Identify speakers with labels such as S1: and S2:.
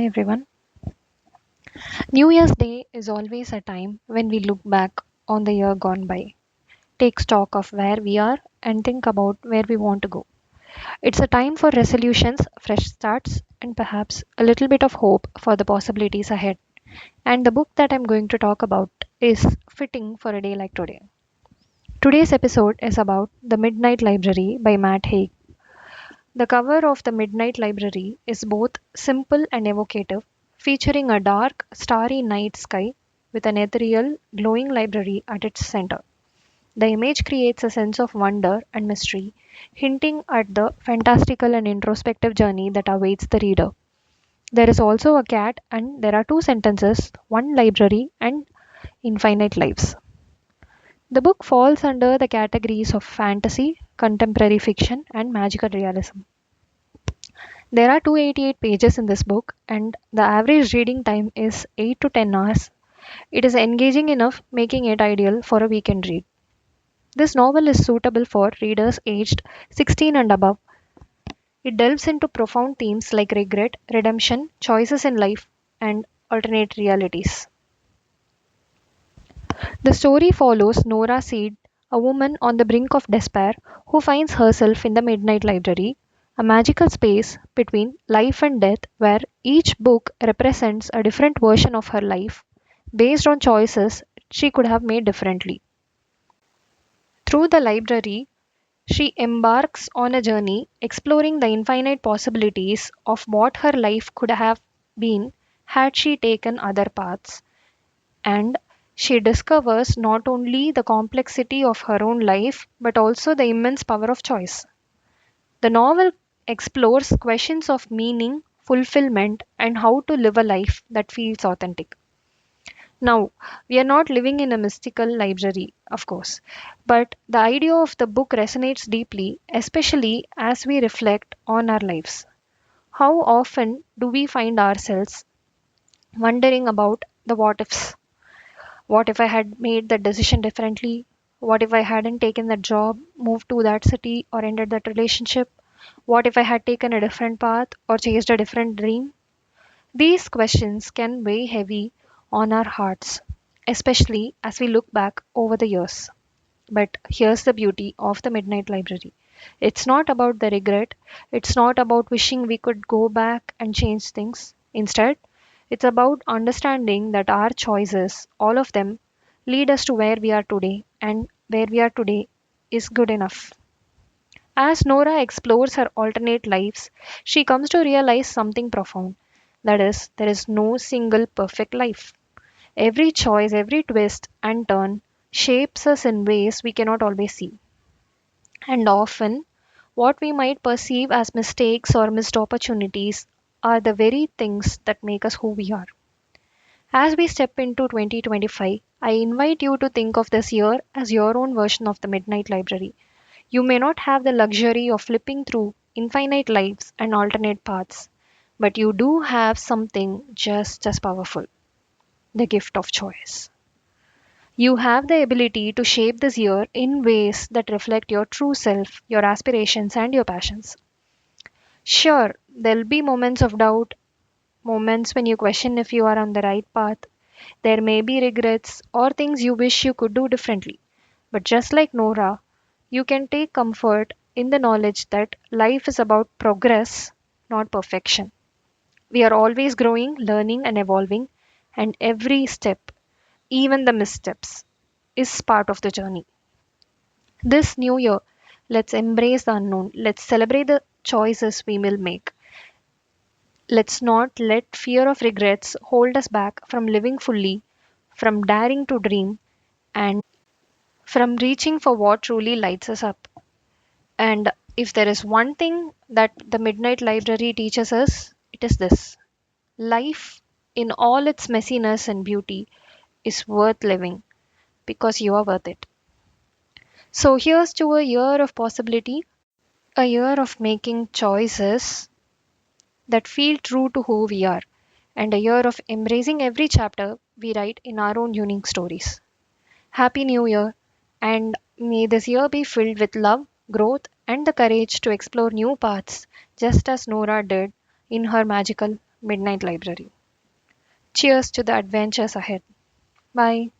S1: Hi everyone. New Year's Day is always a time when we look back on the year gone by, take stock of where we are, and think about where we want to go. It's a time for resolutions, fresh starts, and perhaps a little bit of hope for the possibilities ahead. And the book that I'm going to talk about is fitting for a day like today. Today's episode is about The Midnight Library by Matt Haig. The cover of The Midnight Library is both simple and evocative, featuring a dark, starry night sky with an ethereal, glowing library at its center. The image creates a sense of wonder and mystery, hinting at the fantastical and introspective journey that awaits the reader. There is also a cat, and there are two sentences: one library and infinite lives. The book falls under the categories of fantasy, contemporary fiction, and magical realism. There are 288 pages in this book, and the average reading time is 8 to 10 hours. It is engaging enough, making it ideal for a weekend read. This novel is suitable for readers aged 16 and above. It delves into profound themes like regret, redemption, choices in life, and alternate realities. The story follows Nora Seed, a woman on the brink of despair who finds herself in the Midnight Library, a magical space between life and death where each book represents a different version of her life based on choices she could have made differently. Through the library, she embarks on a journey exploring the infinite possibilities of what her life could have been had she taken other paths, and she discovers not only the complexity of her own life but also the immense power of choice. The novel explores questions of meaning, fulfillment, and how to live a life that feels authentic. Now, we are not living in a mystical library, of course, but the idea of the book resonates deeply, especially as we reflect on our lives. How often do we find ourselves wondering about the what ifs? What if I had made that decision differently? What if I hadn't taken that job, moved to that city, or ended that relationship? What if I had taken a different path or chased a different dream? These questions can weigh heavy on our hearts, especially as we look back over the years. But here's the beauty of the Midnight Library: it's not about the regret, it's not about wishing we could go back and change things. Instead, it's about understanding that our choices, all of them, lead us to where we are today, and where we are today is good enough. As Nora explores her alternate lives, she comes to realize something profound. That is, there is no single perfect life. Every choice, every twist and turn shapes us in ways we cannot always see. And often, what we might perceive as mistakes or missed opportunities are the very things that make us who we are. As we step into 2025, I invite you to think of this year as your own version of the Midnight Library. You may not have the luxury of flipping through infinite lives and alternate paths, but you do have something just as powerful: the gift of choice. You have the ability to shape this year in ways that reflect your true self, your aspirations, and your passions. Sure, there'll be moments of doubt, moments when you question if you are on the right path. There may be regrets or things you wish you could do differently. But just like Nora, you can take comfort in the knowledge that life is about progress, not perfection. We are always growing, learning, and evolving, and every step, even the missteps, is part of the journey. This new year, let's embrace the unknown. Let's celebrate the choices we will make. Let's not let fear of regrets hold us back from living fully, from daring to dream, and from reaching for what truly lights us up. And if there is one thing that the Midnight Library teaches us, it is this: life, in all its messiness and beauty, is worth living because you are worth it. So here's to a year of possibility, a year of making choices that feel true to who we are, and a year of embracing every chapter we write in our own unique stories. Happy New Year, and may this year be filled with love, growth, and the courage to explore new paths, just as Nora did in her magical Midnight Library. Cheers to the adventures ahead. Bye.